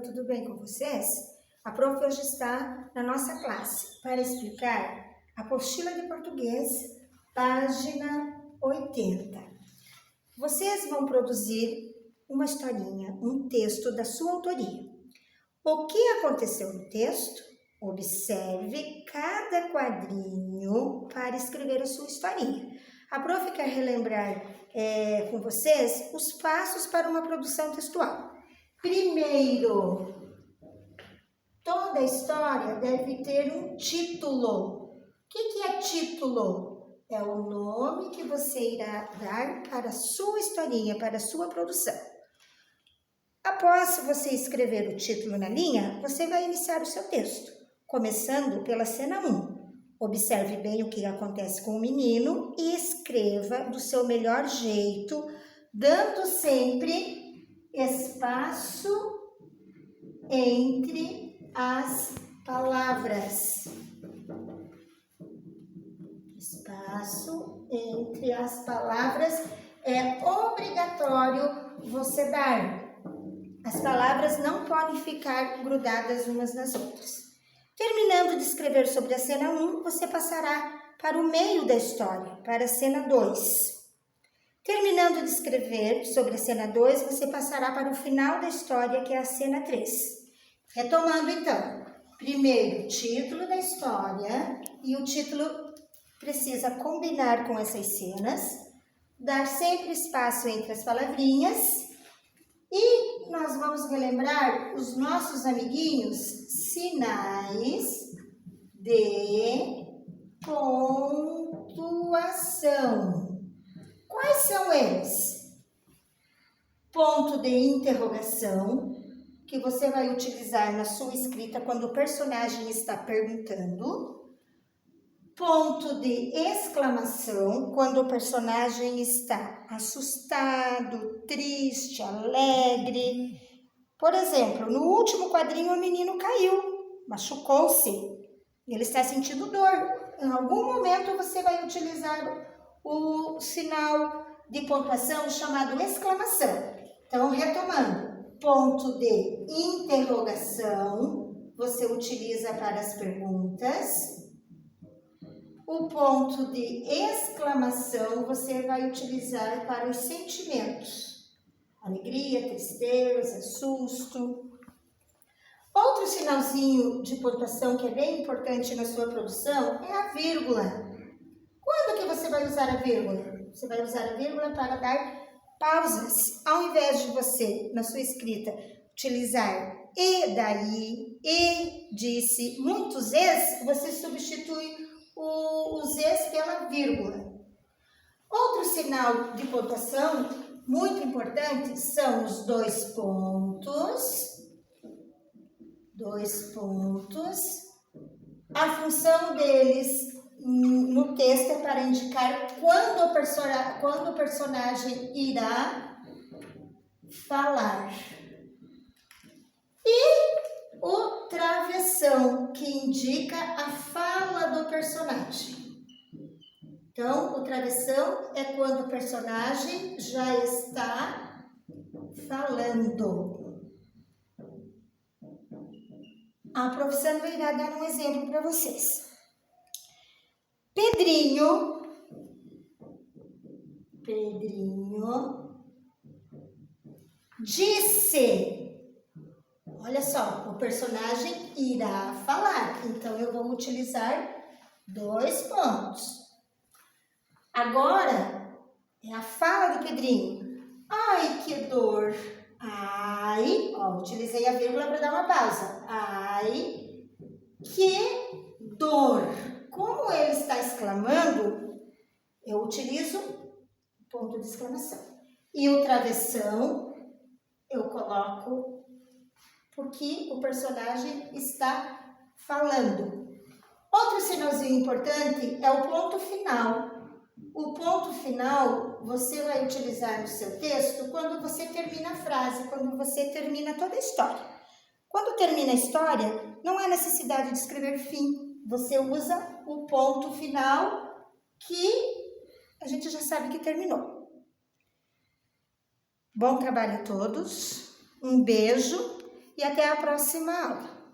tudo bem com vocês? A prof hoje está na nossa classe para explicar a apostila de português, página 80. Vocês vão produzir uma historinha, um texto da sua autoria. O que aconteceu no texto? Observe cada quadrinho para escrever a sua historinha. A prof quer relembrar com vocês os passos para uma produção textual. Primeiro, toda história deve ter um título. O que é título? É o nome que você irá dar para a sua historinha, para a sua produção. Após você escrever o título na linha, você vai iniciar o seu texto, começando pela cena 1. Observe bem o que acontece com o menino e escreva do seu melhor jeito, dando sempre espaço entre as palavras. Espaço entre as palavras é obrigatório você dar. As palavras não podem ficar grudadas umas nas outras. Terminando de escrever sobre a cena 1, você passará para o meio da história, para a cena 2. Terminando de escrever sobre a cena 2, você passará para o final da história, que é a cena 3. Retomando então, primeiro o título da história, e o título precisa combinar com essas cenas, dar sempre espaço entre as palavrinhas, e nós vamos relembrar os nossos amiguinhos sinais de pontuação. Quais são eles? Ponto de interrogação, que você vai utilizar na sua escrita quando o personagem está perguntando. Ponto de exclamação, quando o personagem está assustado, triste, alegre. Por exemplo, no último quadrinho o menino caiu, machucou-se, ele está sentindo dor. Em algum momento você vai utilizar o sinal de pontuação chamado exclamação. Então, retomando, ponto de interrogação, você utiliza para as perguntas. O ponto de exclamação você vai utilizar para os sentimentos. Alegria, tristeza, susto. Outro sinalzinho de pontuação que é bem importante na sua produção é a vírgula. Quando que você vai usar a vírgula? Você vai usar a vírgula para dar pausas. Ao invés de você, na sua escrita, utilizar e daí, e disse, muitos es, você substitui os es pela vírgula. Outro sinal de pontuação muito importante são os dois pontos. A função deles no texto é para indicar quando o personagem irá falar. E o travessão, que indica a fala do personagem. Então, o travessão é quando o personagem já está falando. A professora irá dar um exemplo para vocês. Pedrinho disse. Olha só, o personagem irá falar, então eu vou utilizar dois pontos. Agora, é a fala do Pedrinho. Ai, que dor. Ai, ó, utilizei a vírgula para dar uma pausa. Ai, que dor. Como ele está exclamando, eu utilizo ponto de exclamação. E o travessão, eu coloco porque o personagem está falando. Outro sinalzinho importante é o ponto final. O ponto final você vai utilizar no seu texto quando você termina a frase, quando você termina toda a história. Quando termina a história, não há necessidade de escrever fim. Você usa o ponto final que a gente já sabe que terminou. Bom trabalho a todos. Um beijo. e até a próxima aula.